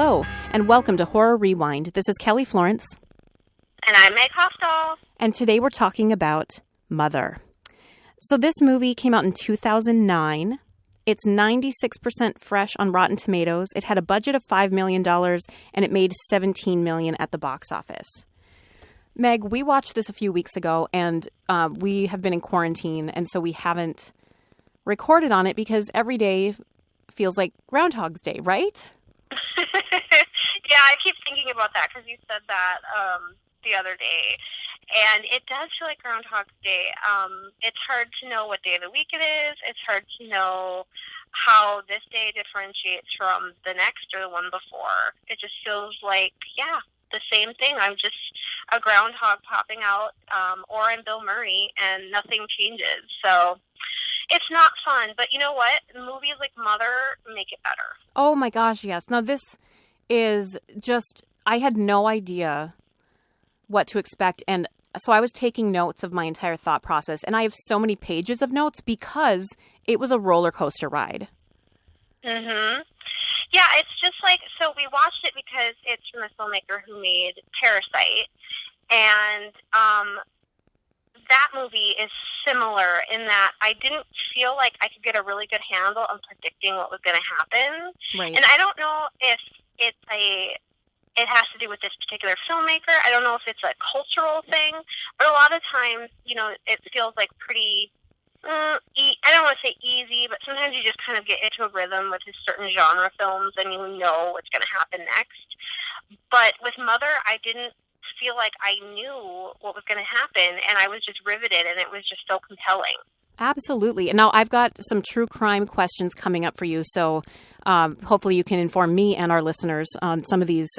Hello, and welcome to Horror Rewind. This is Kelly Florence. And I'm Meg Hofstall. And today we're talking about Mother. So this movie came out in 2009. It's 96% fresh on Rotten Tomatoes. It had a budget of $5 million, and it made $17 million at the box office. Meg, we watched this a few weeks ago, and we have been in quarantine, and so we haven't recorded on it because every day feels like Groundhog's Day, right? Yeah, I keep thinking about that because you said that the other day. And it does feel like Groundhog's Day. It's hard to know what day of the week it is. It's hard to know how this day differentiates from the next or the one before. It just feels like, yeah, the same thing. I'm just a groundhog popping out, or I'm Bill Murray, and nothing changes. So it's not fun. But you know what? Movies like Mother make it better. Oh my gosh, yes. Now this is just, I had no idea what to expect. And so I was taking notes of my entire thought process. And I have so many pages of notes because it was a roller coaster ride. Mm-hmm. Yeah, it's just like, so we watched it because it's from the filmmaker who made Parasite. And that movie is similar in that I didn't feel like I could get a really good handle on predicting what was going to happen. Right. And I don't know if it has to do with this particular filmmaker. I don't know if it's a cultural thing, but a lot of times, you know, it feels like pretty, I don't want to say easy, but sometimes you just kind of get into a rhythm with certain genre films and you know what's going to happen next. But with Mother, I didn't feel like I knew what was going to happen, and I was just riveted, and it was just so compelling. Absolutely. And now I've got some true crime questions coming up for you, so hopefully you can inform me and our listeners on some of these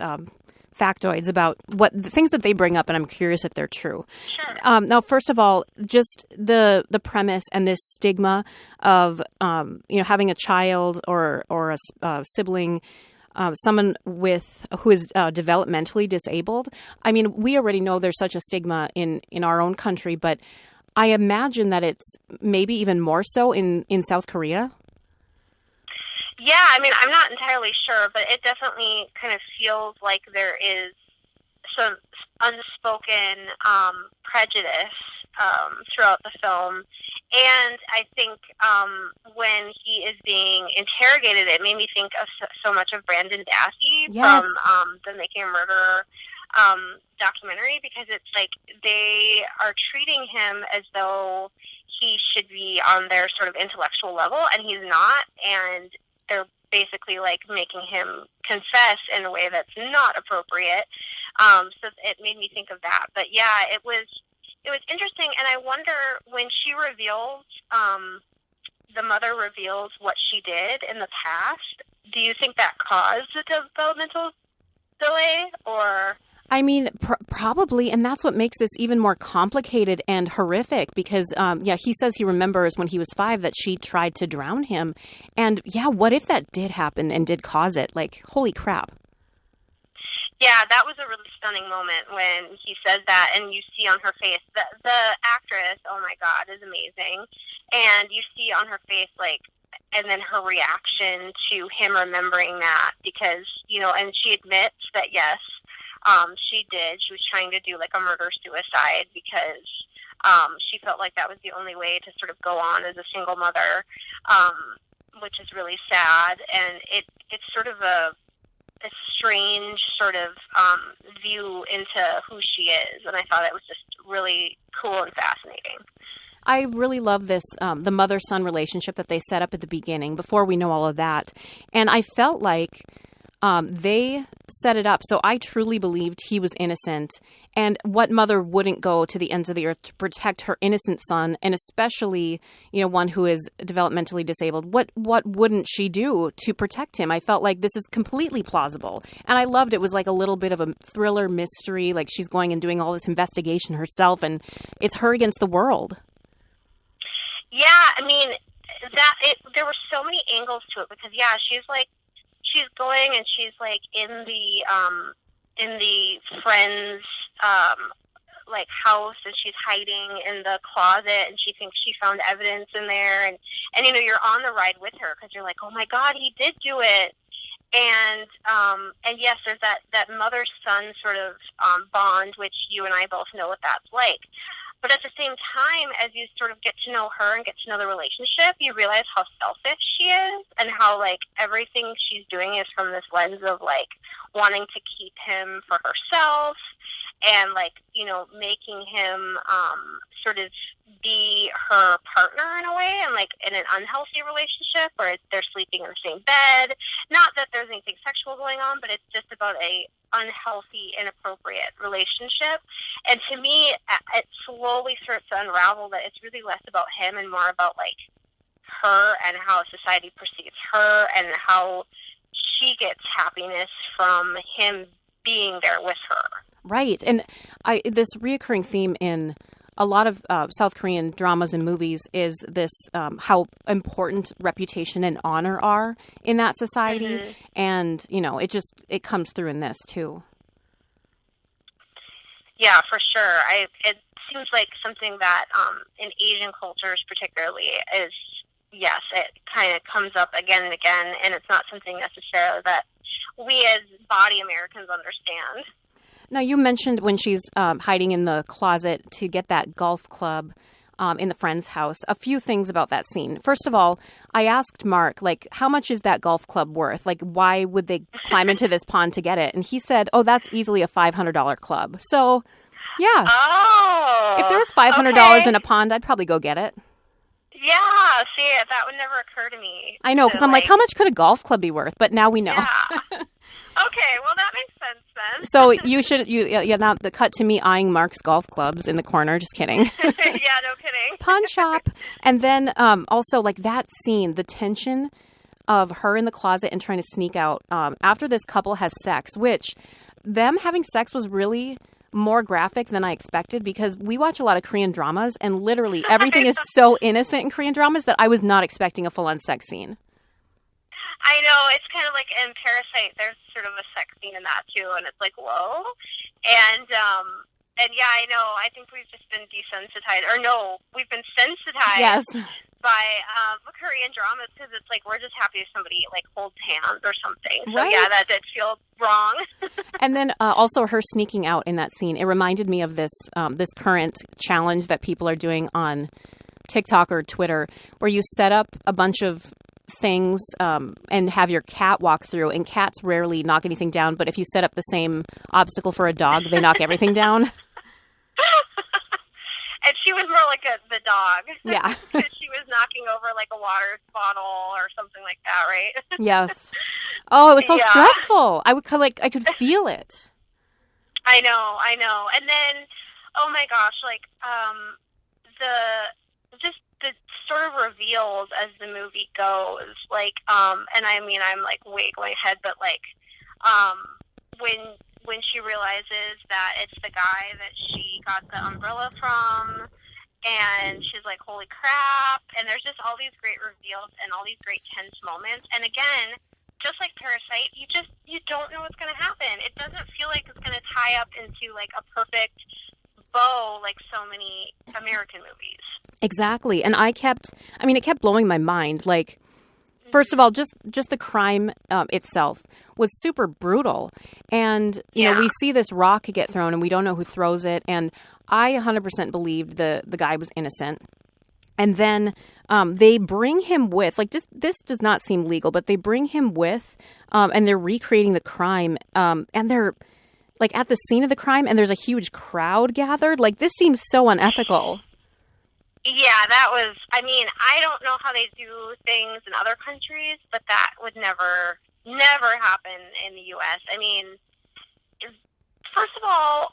factoids about what the things that they bring up, and I'm curious if they're true. Sure. Now, first of all, just the premise and this stigma of having a child or a sibling, someone who is developmentally disabled. I mean, we already know there's such a stigma in our own country, but I imagine that it's maybe even more so in South Korea. Yeah, I mean, I'm not entirely sure, but it definitely kind of feels like there is some unspoken prejudice throughout the film. And I think when he is being interrogated, it made me think of so much of Brandon Dassey. Yes. From the Making a Murderer documentary, because it's like they are treating him as though he should be on their sort of intellectual level, and he's not, and they're basically like making him confess in a way that's not appropriate. So it made me think of that. But yeah, it was interesting, and I wonder when she reveals, the mother reveals what she did in the past, do you think that caused the developmental delay, or? I mean, probably, and that's what makes this even more complicated and horrific because, he says he remembers when he was 5 that she tried to drown him. And, yeah, what if that did happen and did cause it? Like, holy crap. Yeah, that was a really stunning moment when he says that, and you see on her face, the actress, oh my God, is amazing. And you see on her face, like, and then her reaction to him remembering that because, and she admits that, yes, she did. She was trying to do like a murder-suicide because she felt like that was the only way to sort of go on as a single mother, which is really sad. And it's sort of a strange sort of view into who she is. And I thought it was just really cool and fascinating. I really love this, the mother-son relationship that they set up at the beginning before we know all of that. And I felt like they set it up. So I truly believed he was innocent. And what mother wouldn't go to the ends of the earth to protect her innocent son, and especially, one who is developmentally disabled? What wouldn't she do to protect him? I felt like this is completely plausible. And I loved it was like a little bit of a thriller mystery. Like she's going and doing all this investigation herself, and it's her against the world. Yeah, I mean, there were so many angles to it because, yeah, she's going and she's like in the friend's like house, and she's hiding in the closet, and she thinks she found evidence in there, and you're on the ride with her because you're like, oh my God, he did do it. And yes, there's that mother-son sort of bond, which you and I both know what that's like. But at the same time, as you sort of get to know her and get to know the relationship, you realize how selfish she is and how, like, everything she's doing is from this lens of, like, wanting to keep him for herself and, like, you know, making him sort of be her partner in a way, and, like, in an unhealthy relationship where they're sleeping in the same bed. Not that there's anything sexual going on, but it's just about a unhealthy, inappropriate relationship. And to me, it slowly starts to unravel that it's really less about him and more about, like, her and how society perceives her and how she gets happiness from him being there with her. Right. And this reoccurring theme in a lot of South Korean dramas and movies is this how important reputation and honor are in that society. Mm-hmm. And, you know, it comes through in this, too. Yeah, for sure. It seems like something that in Asian cultures particularly is, yes, it kind of comes up again and again, and it's not something necessarily that we as body Americans understand. Now, you mentioned when she's hiding in the closet to get that golf club in the friend's house. A few things about that scene. First of all, I asked Mark, like, how much is that golf club worth? Like, why would they climb into this pond to get it? And he said, oh, that's easily a $500 club. So, yeah. Oh, if there was $500 in a pond, I'd probably go get it. Yeah, see, that would never occur to me. I know, because I'm like, how much could a golf club be worth? But now we know. Yeah. Okay, well, that makes sense then. So you should, now the cut to me eyeing Mark's golf clubs in the corner. Just kidding. Yeah, no kidding. Pawn shop. And then also, like, that scene, the tension of her in the closet and trying to sneak out after this couple has sex, which them having sex was really more graphic than I expected, because we watch a lot of Korean dramas and literally everything is so innocent in Korean dramas that I was not expecting a full-on sex scene. I know, it's kind of like in Parasite, there's sort of a sex scene in that too, and it's like, whoa. And yeah, I know, I think we've just been desensitized, or no, we've been sensitized by Korean dramas, because it's like, we're just happy if somebody, like, holds hands or something. So right. Yeah, that did feel wrong. And then also her sneaking out in that scene, it reminded me of this current challenge that people are doing on TikTok or Twitter, where you set up a bunch of things and have your cat walk through, and cats rarely knock anything down, but if you set up the same obstacle for a dog, they knock everything down. And she was more like the dog. Yeah. She was knocking over like a water bottle or something like that, right? Yes. Oh, it was so stressful. I could feel it. I know. And then, oh my gosh, like the sort of reveals as the movie goes, like, and I mean, I'm like way going ahead, but like, when she realizes that it's the guy that she got the umbrella from, and she's like, holy crap, and there's just all these great reveals and all these great tense moments, and again, just like Parasite, you don't know what's going to happen. It doesn't feel like it's going to tie up into like a perfect bow like so many American movies. Exactly. And it kept blowing my mind. Like, first of all, just the crime itself was super brutal. And, you know, we see this rock get thrown and we don't know who throws it. And I 100% believed the guy was innocent. And then they bring him with, like, this does not seem legal, but they bring him with and they're recreating the crime. And they're, like, at the scene of the crime and there's a huge crowd gathered. Like, this seems so unethical. Yeah, that was, I mean, I don't know how they do things in other countries, but that would never happen in the U.S. I mean, first of all,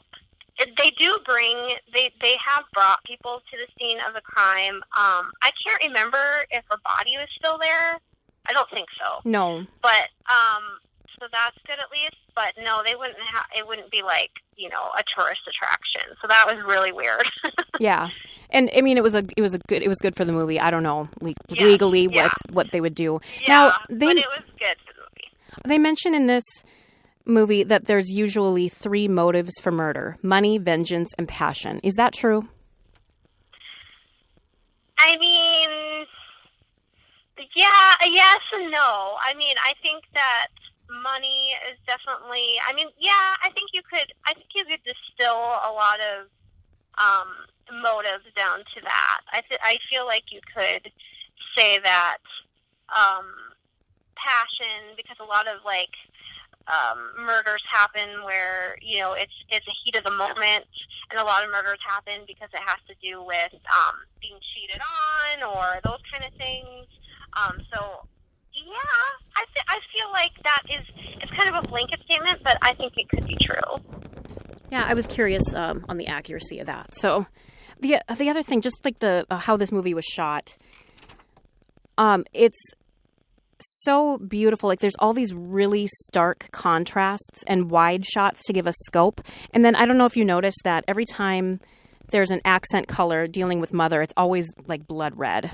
they have brought people to the scene of the crime. I can't remember if her body was still there. I don't think so. No. But, so that's good at least. But no, they wouldn't it wouldn't be like, you know, a tourist attraction. So that was really weird. Yeah. And I mean, it was good for the movie. I don't know legally what they would do. Yeah, now, but it was good for the movie. They mention in this movie that there's usually 3 motives for murder: money, vengeance, and passion. Is that true? I mean, yeah, yes and no. I mean, I think that money is definitely. I mean, yeah, I think you could. I think you could distill a lot of motives down to that. I feel like you could say that passion, because a lot of like murders happen where it's a heat of the moment, and a lot of murders happen because it has to do with being cheated on or those kind of things. So yeah, I feel like it's kind of a blanket statement, but I think it could be true. Yeah, I was curious on the accuracy of that. So the other thing, just like the how this movie was shot, it's so beautiful. Like there's all these really stark contrasts and wide shots to give us scope. And then I don't know if you noticed that every time there's an accent color dealing with mother, it's always like blood red.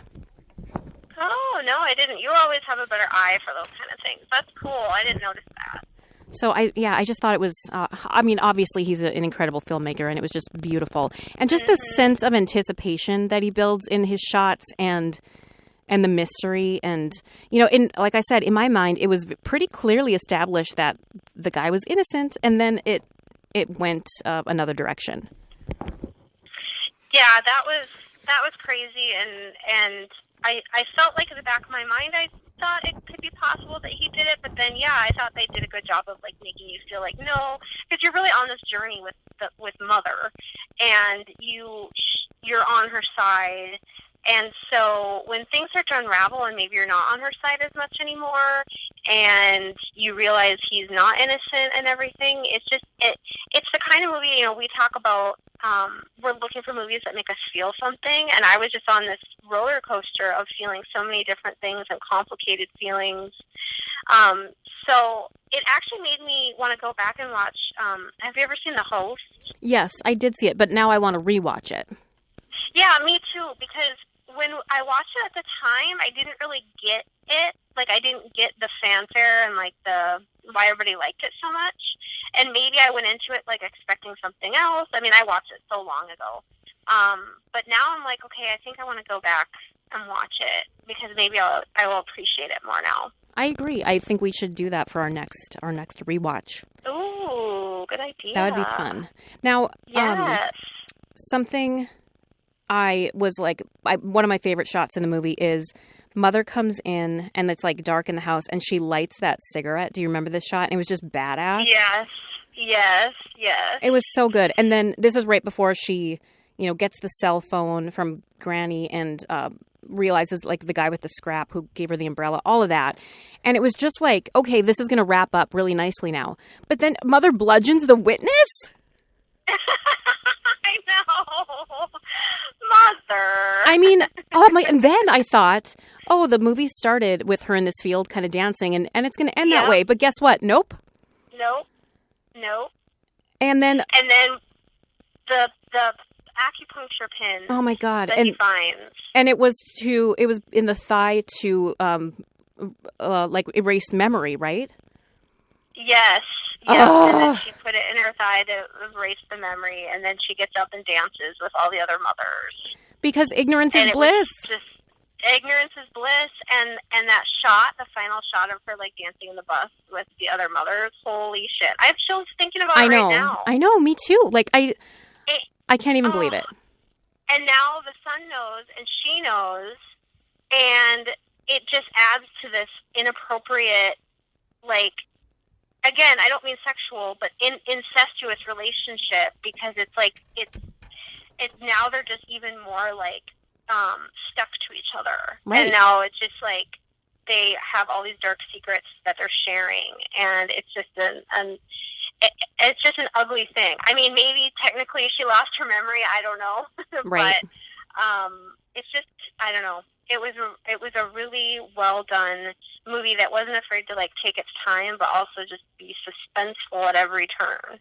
Oh, no, I didn't. You always have a better eye for those kind of things. That's cool. I didn't notice that. So I just thought it was, I mean, obviously he's an incredible filmmaker, and it was just beautiful. And just the sense of anticipation that he builds in his shots and the mystery. And, like I said, in my mind, it was pretty clearly established that the guy was innocent, and then it went another direction. Yeah, that was crazy, and I felt like in the back of my mind, I thought it could be possible that he did it, but then, yeah, I thought they did a good job of, like, making you feel like, no, because you're really on this journey with Mother, and you're on her side, and so when things start to unravel and maybe you're not on her side as much anymore, and you realize he's not innocent and everything, it's the kind of movie, we talk about, we're looking for movies that make us feel something, and I was just on this roller coaster of feeling so many different things and complicated feelings. So it actually made me want to go back and watch, have you ever seen The Host? Yes, I did see it, but now I want to rewatch it. Yeah, me too, because when I watched it at the time, I didn't really get it. Like, I didn't get the fanfare and, like, why everybody liked it so much. And maybe I went into it, like, expecting something else. I mean, I watched it so long ago. But now I'm like, okay, I think I want to go back and watch it, because maybe I will appreciate it more now. I agree. I think we should do that for our next rewatch. Ooh, good idea. That would be fun. Now, yes. Something I was like, one of my favorite shots in the movie is Mother comes in, and it's like dark in the house, and she lights that cigarette. Do you remember this shot? And it was just badass. Yes. It was so good. And then this is right before she, gets the cell phone from Granny and realizes, like, the guy with the scrap who gave her the umbrella, all of that. And it was just like, okay, this is going to wrap up really nicely now. But then Mother bludgeons the witness? I know. Mother. I mean, and then I thought, the movie started with her in this field kind of dancing, and it's going to end that way. But guess what? Nope. And then the acupuncture pin. Oh my God. That he finds. And it was in the thigh to like erase memory, right? Yes. And then she put it in her thigh to erase the memory, and then she gets up and dances with all the other mothers. Because ignorance is bliss. Ignorance is bliss, and that shot, the final shot of her, like, dancing in the bus with the other mothers, holy shit. I have chills thinking about it right now. I know, me too. Like, I can't even believe it. And now the son knows, and she knows, and it just adds to this inappropriate, like, again, I don't mean sexual, but incestuous relationship, because it's like, it's now they're just even more, like, stuck to each other. Right. And now it's just like they have all these dark secrets that they're sharing, and it's just it's just an ugly thing. I mean, maybe technically she lost her memory, I don't know. Right. But it's just, I don't know. It was a really well done movie that wasn't afraid to, like, take its time, but also just be suspenseful at every turn.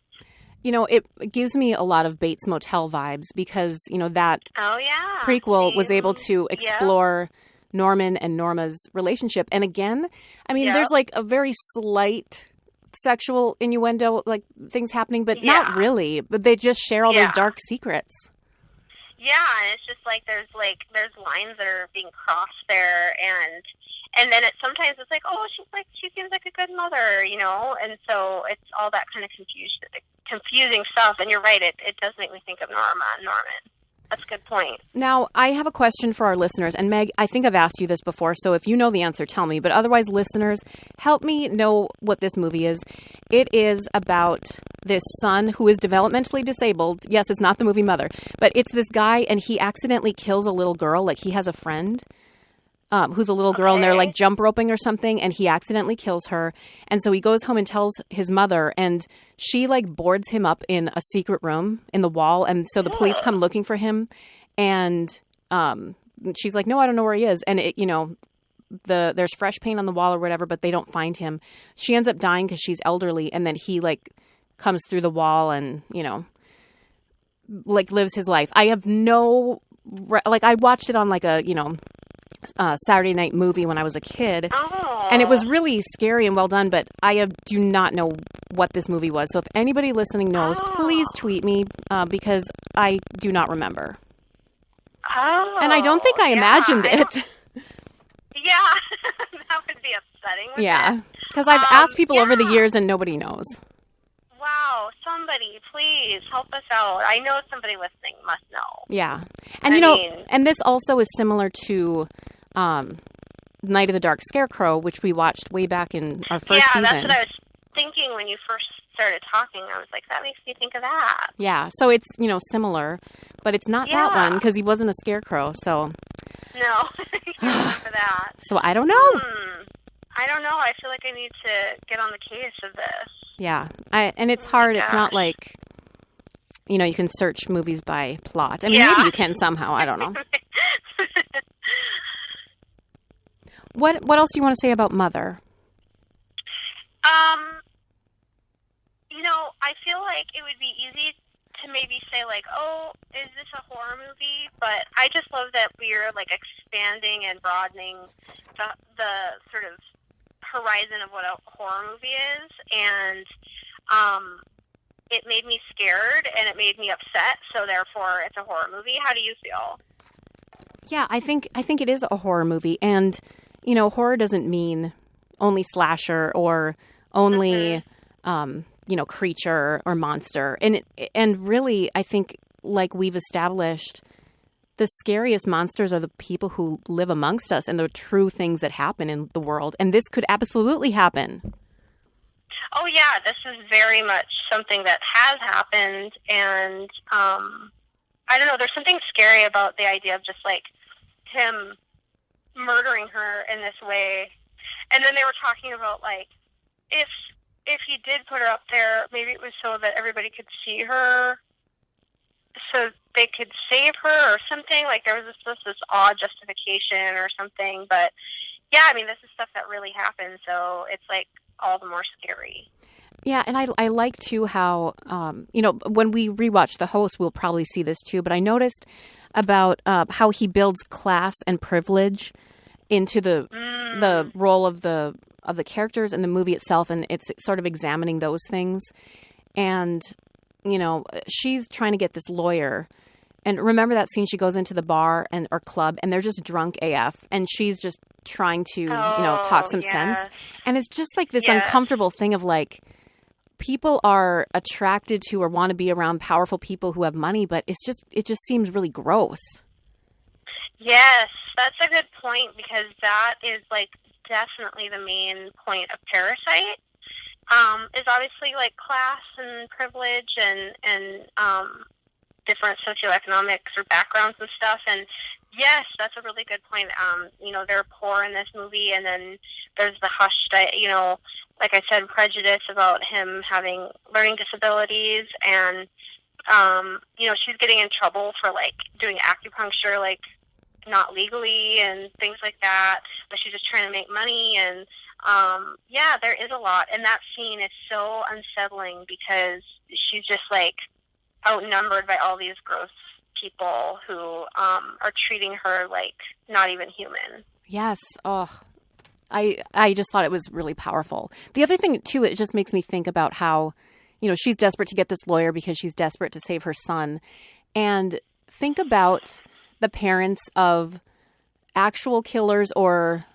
It gives me a lot of Bates Motel vibes, because, that prequel was able to explore Norman and Norma's relationship. And again, I mean, there's, like, a very slight sexual innuendo, like, things happening, but not really. But they just share all those dark secrets. Yeah, and it's just like there's lines that are being crossed there, and then sometimes it's like, oh, she seems like a good mother, you know, and so it's all that kind of confusing stuff. And you're right, it does make me think of Norman. That's a good point. Now, I have a question for our listeners. And Meg, I think I've asked you this before, so if you know the answer, tell me. But otherwise, listeners, help me know what this movie is. It is about this son who is developmentally disabled. Yes, it's not the movie Mother. But it's this guy, and he accidentally kills a little girl. Like, he has a friend who's a little girl, and they're like jump roping or something, and he accidentally kills her. And so he goes home and tells his mother, and she like boards him up in a secret room in the wall. And so the police come looking for him, and she's like, no, I don't know where he is. And it, you know, there's fresh paint on the wall or whatever, but they don't find him. She ends up dying because she's elderly, and then he like comes through the wall and, you know, like lives his life. I have no, like I watched it on like a, you know, Saturday night movie when I was a kid, and it was really scary and well done, but I do not know what this movie was. So if anybody listening knows, please tweet me because I do not remember. And I don't think I imagined it. Yeah, that would be upsetting. Yeah, because I've asked people over the years and nobody knows. Wow, somebody, please help us out. I know somebody listening must know. Yeah. And, and this also is similar to Night of the Dark Scarecrow, which we watched way back in our first season. Yeah, that's what I was thinking when you first started talking. I was like, that makes me think of that. Yeah, so it's, you know, similar, but it's not that one because he wasn't a scarecrow, so. No, for that. So I don't know. I don't know. I feel like I need to get on the case of this. Yeah, and it's hard. It's not like, you know, you can search movies by plot. I mean, maybe you can somehow. I don't know. What else do you want to say about Mother? You know, I feel like it would be easy to maybe say like, oh, is this a horror movie? But I just love that we're like expanding and broadening the sort of horizon of what a horror movie is, and it made me scared and it made me upset, so therefore it's a horror movie. How do you feel? Yeah, I think it is a horror movie, and you know, horror doesn't mean only slasher or only you know, creature or monster, and really I think, like we've established, the scariest monsters are the people who live amongst us and the true things that happen in the world. And this could absolutely happen. Oh, yeah. This is very much something that has happened. And I don't know. There's something scary about the idea of just like him murdering her in this way. And then they were talking about like if he did put her up there, maybe it was so that everybody could see her, so they could save her or something. Like there was this odd justification or something. But yeah, I mean, this is stuff that really happened, so it's like all the more scary. Yeah, and I like too how you know, when we rewatch The Host, we'll probably see this too. But I noticed about how he builds class and privilege into the role of the characters in the movie itself, and it's sort of examining those things. And you know, she's trying to get this lawyer. And remember that scene? She goes into the bar or club, and they're just drunk AF, and she's just trying to, you know, talk some sense. And it's just like this uncomfortable thing of like, people are attracted to or want to be around powerful people who have money, but it just seems really gross. Yes, that's a good point, because that is like definitely the main point of Parasite. Is obviously like class and privilege and different socioeconomics or backgrounds and stuff. And yes, that's a really good point. You know, they're poor in this movie, and then there's the hushed, you know, like I said, prejudice about him having learning disabilities, and you know, she's getting in trouble for like doing acupuncture, like not legally and things like that, but she's just trying to make money. And yeah, there is a lot, and that scene is so unsettling because she's just like outnumbered by all these gross people who are treating her like not even human. Yes. Oh, I just thought it was really powerful. The other thing too, it just makes me think about how, you know, she's desperate to get this lawyer because she's desperate to save her son, and think about the parents of actual killers or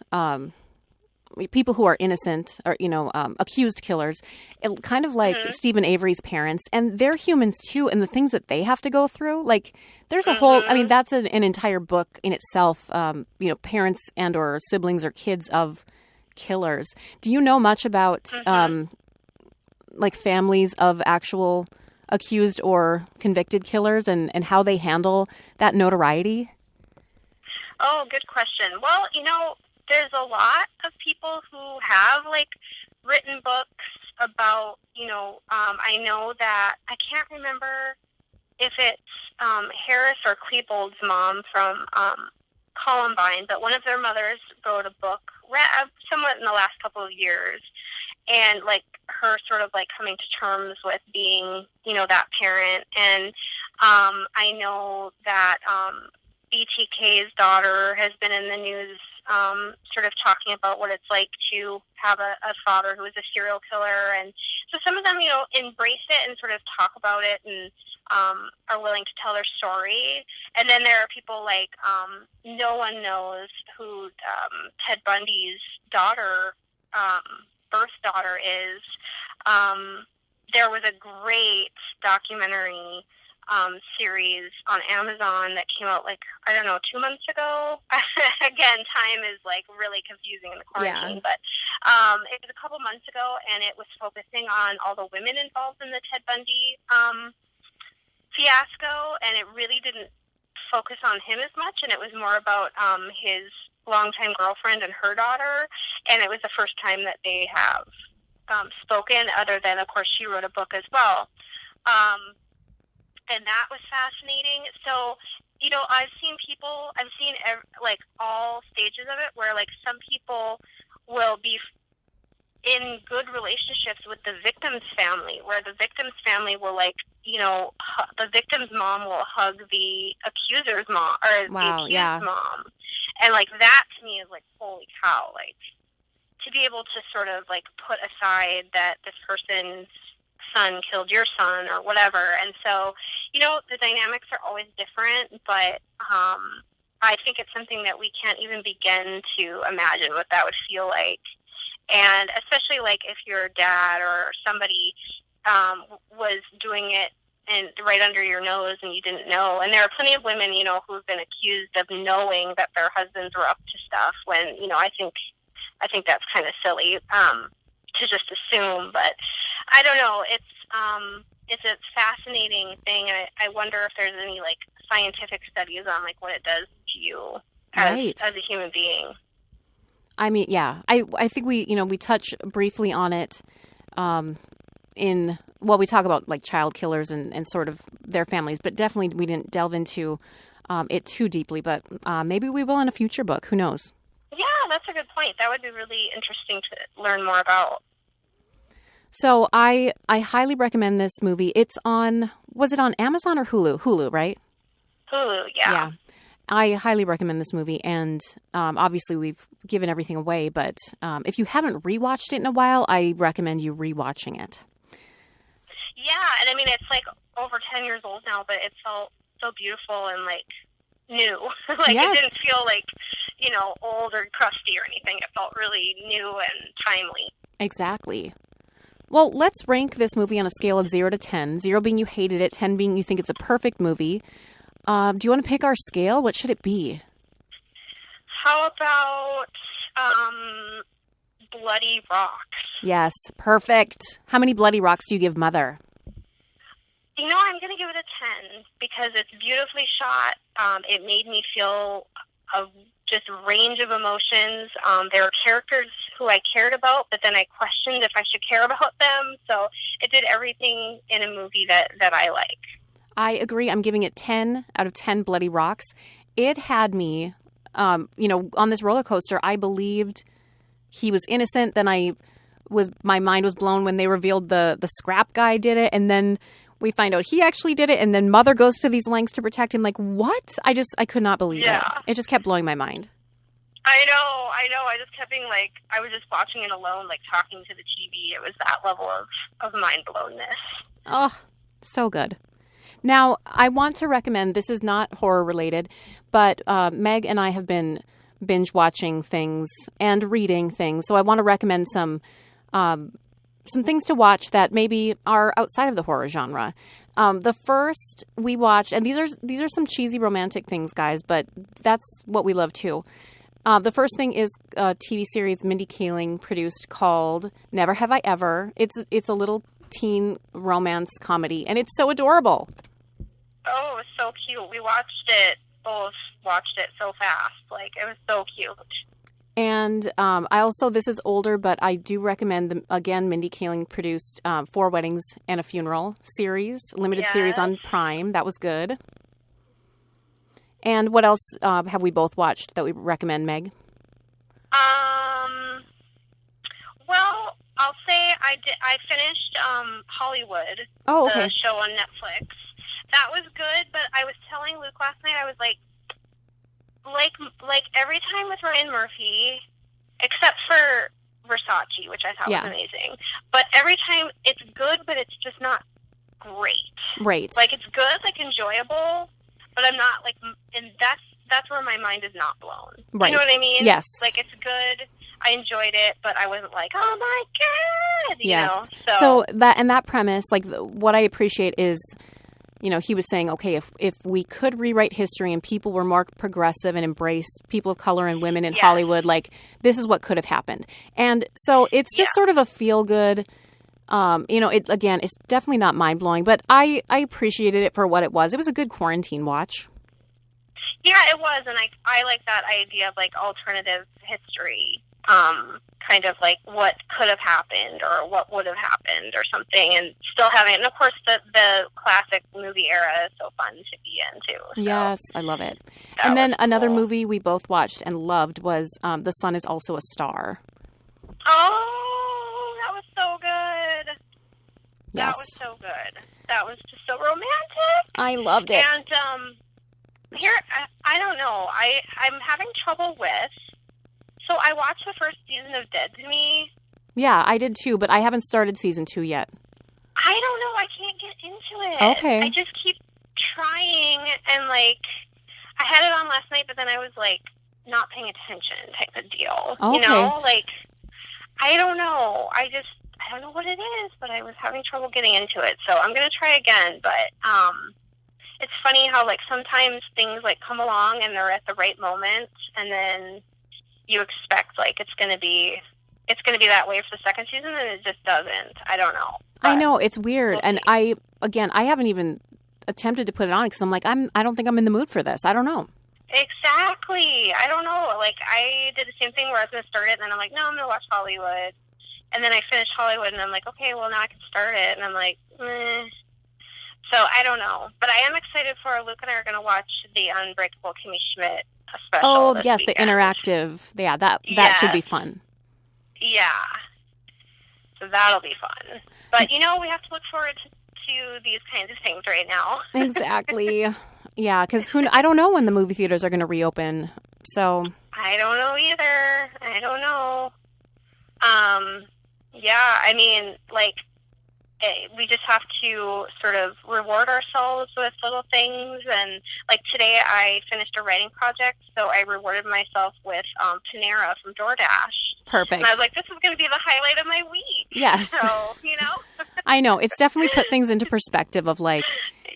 people who are innocent or, accused killers, kind of like Stephen Avery's parents, and they're humans too, and the things that they have to go through. Like, there's a whole, that's an entire book in itself, parents and or siblings or kids of killers. Do you know much about, like, families of actual accused or convicted killers and how they handle that notoriety? Oh, good question. Well, there's a lot of people who have, like, written books about, I know that, I can't remember if it's Harris or Klebold's mom from Columbine, but one of their mothers wrote a book somewhat in the last couple of years, and, like, her sort of, like, coming to terms with being, that parent. And I know that BTK's daughter has been in the news sort of talking about what it's like to have a father who is a serial killer. And so some of them, embrace it and sort of talk about it and are willing to tell their story. And then there are people like no one knows who Ted Bundy's daughter, birth daughter is. There was a great documentary series on Amazon that came out 2 months ago. Again, time is really confusing in the quarantine, but it was a couple months ago, and it was focusing on all the women involved in the Ted Bundy fiasco, and it really didn't focus on him as much, and it was more about his longtime girlfriend and her daughter, and it was the first time that they have spoken, other than, of course, she wrote a book as well. And that was fascinating. So, I've seen all stages of it where, some people will be in good relationships with the victim's family, where the victim's family will, the victim's mom will hug the accuser's mom, or the accused mom. And, that to me is, holy cow. To be able to sort of, put aside that this person's son killed your son or whatever. And so, the dynamics are always different, but I think it's something that we can't even begin to imagine what that would feel like. And especially if your dad or somebody was doing it and right under your nose and you didn't know. And there are plenty of women, who've been accused of knowing that their husbands were up to stuff when, I think that's kind of silly to just assume, but I don't know. It's a fascinating thing. I wonder if there's any scientific studies on what it does to you as a human being. I mean, yeah, I think we touch briefly on it we talk about child killers and sort of their families, but definitely we didn't delve into it too deeply. But maybe we will in a future book. Who knows? Yeah, that's a good point. That would be really interesting to learn more about. So I highly recommend this movie. Was it on Amazon or Hulu? Hulu, right? Hulu, yeah. Yeah. I highly recommend this movie, and obviously we've given everything away, but if you haven't rewatched it in a while, I recommend you rewatching it. Yeah, and I mean, it's over 10 years old now, but it felt so beautiful and new. Yes. It didn't feel old or crusty or anything. It felt really new and timely. Exactly. Well, let's rank this movie on a scale of 0 to 10. 0 being you hated it, 10 being you think it's a perfect movie. Do you want to pick our scale? What should it be? How about Bloody Rocks? Yes, perfect. How many Bloody Rocks do you give Mother? I'm going to give it a 10 because it's beautifully shot. It made me feel just range of emotions. There were characters who I cared about, but then I questioned if I should care about them. So it did everything in a movie that I like. I agree. I'm giving it 10 out of 10 Bloody Rocks. It had me, on this roller coaster. I believed he was innocent. Then my mind was blown when they revealed the scrap guy did it. And then we find out he actually did it. And then Mother goes to these lengths to protect him. What? I could not believe it. It just kept blowing my mind. I know. I just kept being I was just watching it alone, talking to the TV. It was that level of mind blownness. Oh, so good. Now, I want to recommend, this is not horror related, but Meg and I have been binge watching things and reading things. So I want to recommend some things to watch that maybe are outside of the horror genre. The first we watched, and these are some cheesy romantic things, guys, but that's what we love too. The first thing is a TV series Mindy Kaling produced called Never Have I Ever. It's a little teen romance comedy, and it's so adorable. Oh, it was so cute. We both watched it so fast. Like, it was so cute. And I also, this is older, but I do recommend, again, Mindy Kaling produced 4 Weddings and a Funeral series, limited series on Prime. That was good. And what else have we both watched that we recommend, Meg? Well, I'll say I finished Hollywood, Oh, okay. the show on Netflix. That was good, but I was telling Luke last night, I was like every time with Ryan Murphy, except for Versace, which I thought was amazing. But every time it's good, but it's just not great. Right. Like, it's good, like, enjoyable, but I'm not, like, and that's where my mind is not blown. Right. You know what I mean? Yes. Like, it's good. I enjoyed it, but I wasn't like, oh my God, you know? So that premise, like, what I appreciate is, you know, he was saying, okay, if we could rewrite history and people were more progressive and embraced people of color and women in Hollywood, like, this is what could have happened. And so it's just sort of a feel good, you know, it's definitely not mind blowing, but I appreciated it for what it was. It was a good quarantine watch. Yeah, it was. And I like that idea of, like, alternative history. Kind of like what could have happened or what would have happened or something, and still having it. And of course, the classic movie era is so fun to be in too. So yes, I love it. And then another movie we both watched and loved was The Sun Is Also a Star. Oh, that was so good. Yes. That was so good. That was just so romantic. I loved it. And here, I don't know. I'm having trouble with. So I watched the first season of Dead to Me. Yeah, I did too, but I haven't started season 2 yet. I don't know. I can't get into it. Okay. I just keep trying, and, like, I had it on last night, but then I was, like, not paying attention type of deal. Okay. You know? Like, I don't know. I don't know what it is, but I was having trouble getting into it. So I'm going to try again, but it's funny how, like, sometimes things, like, come along and they're at the right moment, and then you expect, like, it's going to be that way for the second season, and it just doesn't. I don't know. I know, it's weird. And I haven't even attempted to put it on because I'm like, I don't think I'm in the mood for this. I don't know. Exactly. I don't know. Like, I did the same thing where I was going to start it, and then I'm like, no, I'm going to watch Hollywood. And then I finished Hollywood, and I'm like, okay, well, now I can start it. And I'm like, So I don't know. But I am excited for Luke and I are going to watch the Unbreakable Kimmy Schmidt special. Oh, this yes, weekend. the interactive. Yeah, that should be fun. Yeah. So that'll be fun. But, you know, we have to look forward to these kinds of things right now. Exactly. Yeah, because I don't know when the movie theaters are going to reopen. So I don't know either. I don't know. Yeah, I mean, like, we just have to sort of reward ourselves with little things. And, like, today I finished a writing project, so I rewarded myself with Panera from DoorDash. Perfect. And I was like, this is going to be the highlight of my week. Yes. So, you know. I know. It's definitely put things into perspective of, like,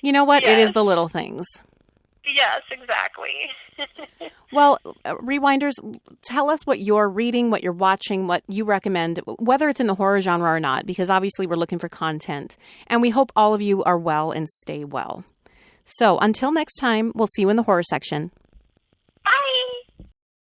you know what? Yes. It is the little things. Yes, exactly. Well, Rewinders, tell us what you're reading, what you're watching, what you recommend, whether it's in the horror genre or not, because obviously we're looking for content. And we hope all of you are well and stay well. So until next time, we'll see you in the horror section.